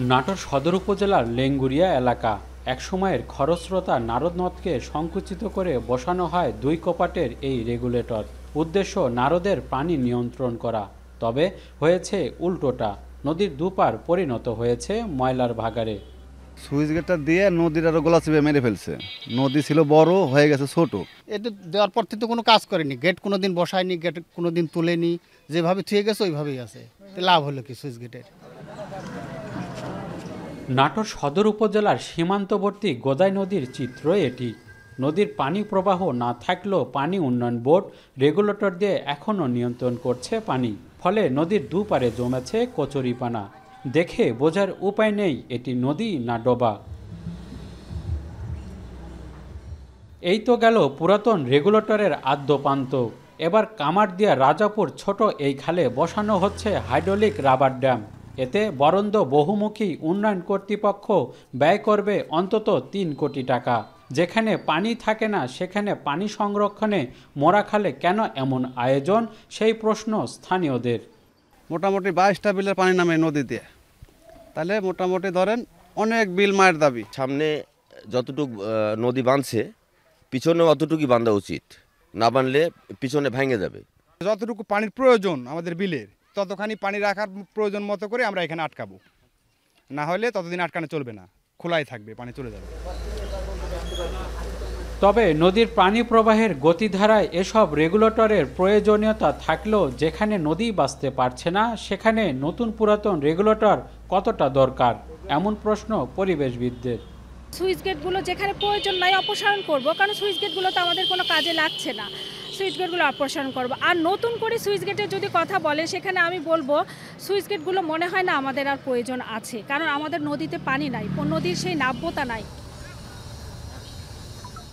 নাটোর সদর উপজেলার লেঙ্গুরিয়া এলাকা একসময়ের খরস্রোতা নারদ নদকে সংকুচিত করে বসানো হয় 2 কপাটের এই রেগুলেটর। উদ্দেশ্য নারদের পানি নিয়ন্ত্রণ করা। তবে হয়েছে উল্টোটা, নদীর দুপার পরিণত হয়েছে ময়লার ভাগাড়ে। সুইচ গেটটা দিয়ে নদীর আরো গলা চেপে মেরে ফেলছে। নদী ছিল বড়, হয়ে গেছে ছোট। এটা দেওয়ার পর থেকে তো কোনো কাজ করেনি, গেট কোনোদিন বসায়নি, গেট কোনোদিন তুলেনি, যেভাবে থুয়ে গেছে ওইভাবেই আছে। লাভ হলো কি সুইচ গেটের? নাটোর সদর উপজেলার সীমান্তবর্তী গোদাই নদীর চিত্র এটি। নদীর পানি প্রবাহ না থাকলেও পানি উন্নয়ন বোর্ড রেগুলেটর দিয়ে এখনও নিয়ন্ত্রণ করছে পানি। ফলে নদীর দুপারে জমেছে কচুরিপানা। দেখে বোঝার উপায় নেই এটি নদী না ডোবা। এই তো গেল পুরাতন রেগুলেটরের আদ্যপান্ত। এবার কামারদিয়া রাজাপুর ছোট এই খালে বসানো হচ্ছে হাইড্রোলিক রাবার ড্যাম। এতে বরন্দ বহুমুখী উন্নয়ন কর্তৃপক্ষ ব্যয় করবে অন্তত 3 কোটি টাকা। যেখানে পানি থাকে না সেখানে পানি সংরক্ষণে মোরাখালে কেন এমন আয়োজন, সেই প্রশ্ন স্থানীয়দের। মোটামুটি 22টা বিলের পানি নামে নদীতে, তাহলে মোটামুটি ধরেন অনেক বিল মায়ের দাবি। সামনে যতটুকু নদী বাঁধছে পিছনে অতটুকুই বাঁধা উচিত, না বাঁধলে পিছনে ভেঙে যাবে। যতটুকু পানির প্রয়োজন আমাদের বিলের, ততখানি পানি রাখার প্রয়োজন মতো করে আমরা এখানে আটকাবো, না হলে ততদিন আটকানো চলবে না, খোলাই থাকবে, পানি চলে যাবে। তবে নদীর পানি প্রবাহের গতিধারায় এসব রেগুলেটরের প্রয়োজনীয়তা থাকলেও যেখানে নদী বাঁচতে পারছে না সেখানে নতুন পুরাতন রেগুলেটর কতটা দরকার, এমন প্রশ্ন পরিবেশবিদদের। সুইচ গেটগুলো যেখানে প্রয়োজন নাই অপসারণ করব, কারণ সুইচ গেটগুলো তো আমাদের কোনো কাজে লাগছে না, সুইচ গেটগুলো অপসারণ করব। আর নতুন করে সুইচ গেটের যদি কথা বলে সেখানে আমি বলবো সুইচ গেটগুলো মনে হয় না আমাদের আর প্রয়োজন আছে, কারণ আমাদের নদীতে পানি নাই, নদীর সেই নাব্যতা নাই।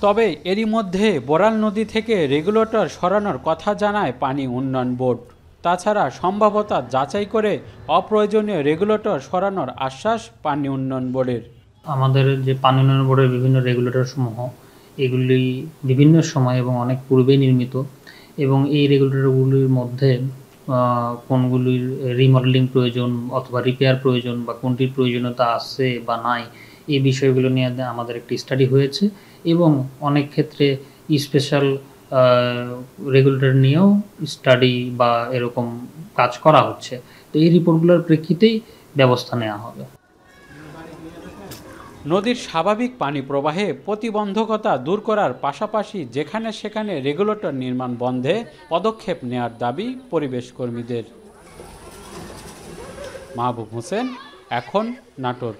তবে এরই মধ্যে বড়াল নদী থেকে রেগুলেটর সরানোর কথা জানায় পানি উন্নয়ন বোর্ড। তাছাড়া সম্ভাব্যতা যাচাই করে অপ্রয়োজনীয় রেগুলেটর সরানোর আশ্বাস পানি উন্নয়ন বোর্ডের। আমাদের যে পানি উন্নয়ন বোর্ডের বিভিন্ন রেগুলেটর সমূহ, এগুলি বিভিন্ন সময় এবং অনেক পূর্বেই নির্মিত, এবং এই রেগুলেটরগুলির মধ্যে কোনগুলির রিমডেলিং প্রয়োজন অথবা রিপেয়ার প্রয়োজন বা কোনটির প্রয়োজনীয়তা আছে বা নাই, এই বিষয়গুলো নিয়ে আমাদের একটি স্টাডি হয়েছে এবং অনেক ক্ষেত্রে স্পেশাল রেগুলেটর নিয়েও স্টাডি বা এরকম কাজ করা হচ্ছে। তো এই রিপোর্টগুলোর প্রেক্ষিতেই ব্যবস্থা নেওয়া হবে। নদীর স্বাভাবিক পানি প্রবাহে প্রতিবন্ধকতা দূর করার পাশাপাশি যেখানে সেখানে রেগুলেটর নির্মাণ বন্ধে পদক্ষেপ নেয়ার দাবি পরিবেশ কর্মীদের। মাহবুব হোসেন, এখন, নাটোর।